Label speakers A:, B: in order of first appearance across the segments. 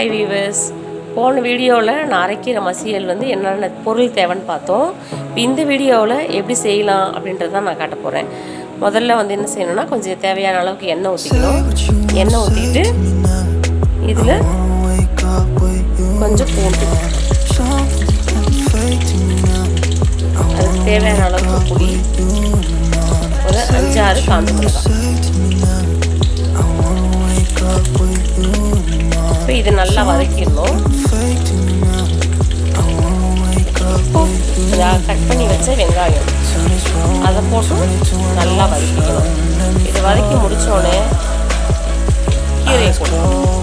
A: High viewers, போன வீடியோவில் நான் அரைக்கிற மசியல் என்னென்ன பொருள் தேவைன்னு பார்த்தோம். இந்த வீடியோவில் எப்படி செய்யலாம் அப்படின்றது தான் நான் காட்ட போகிறேன். முதல்ல என்ன செய்யணும்னா, கொஞ்சம் தேவையான அளவுக்கு எண்ணெய் ஊற்றிக்கணும். எண்ணெய் ஊற்றிட்டு இதில் கொஞ்சம் பூண்டு, அதுக்கு தேவையான அளவுக்கு புளி, ஒரு 5-6 காஞ்ச மிளகாய். இப்போ இது நல்லா வதக்கிடணும். கட் பண்ணி வச்ச வெங்காயம் அதை போட்டு நல்லா வதக்கிக்கணும். இது வதக்கி முடித்தோடனே கீரையை போடணும்.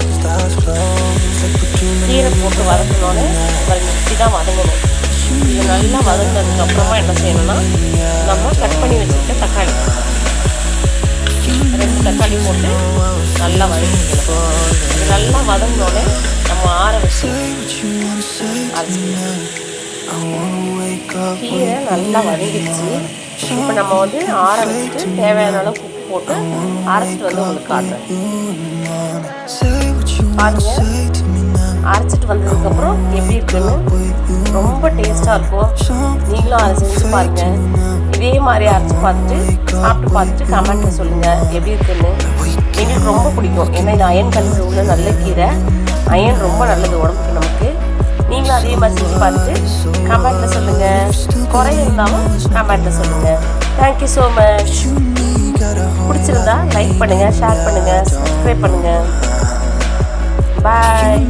A: கீரை போட்டு வதக்கினோடனே இப்படி தான் வதங்கணும். இது நல்லா வதங்கினதுக்கப்புறமா என்ன செய்யணும்னா, நம்ம கட் பண்ணி வச்சுருக்க தக்காளி 2 தக்காளி போட்டு நல்லா வதக்கிக்கணும். இது நல்லா வதங்கினோடனே நம்ம ஆற வச்சு அரைச்சிக்கணும். கீரை நல்லா வதங்கிடுச்சு. இப்போ நம்ம ஆற வச்சுட்டு தேவையான அளவு உப்பு போட்டு அரைச்சிட்டு உங்களுக்கு காட்டுறேன். பாருங்க, அரைச்சிட்டு வந்ததுக்கப்புறம் எப்படி இருக்குன்னு ரொம்ப டேஸ்ட்டாக இருக்கும். நீங்களும் அதை செஞ்சு பாருங்க. இதே மாதிரி அரைச்சி பார்த்துட்டு சாப்பிட்டு பார்த்துட்டு கமெண்ட்டில் சொல்லுங்கள் எப்படி இருக்குன்னு. எங்களுக்கு ரொம்ப பிடிக்கும். ஏன்னா இது அயன் கலந்து உள்ள நல்ல கீரை. அயன் ரொம்ப நல்லது உடம்புக்கு நமக்கு. நீங்களும் அதே மாதிரி செஞ்சு பார்த்துட்டு கமெண்ட்டில் சொல்லுங்கள். குறை இருந்தாலும் கமெண்ட்டில் சொல்லுங்கள். Thank you so much. பிடிச்சிருந்தா லைக் பண்ணுங்கள், ஷேர் பண்ணுங்கள், சப்ஸ்கிரைப் பண்ணுங்கள். பாய்.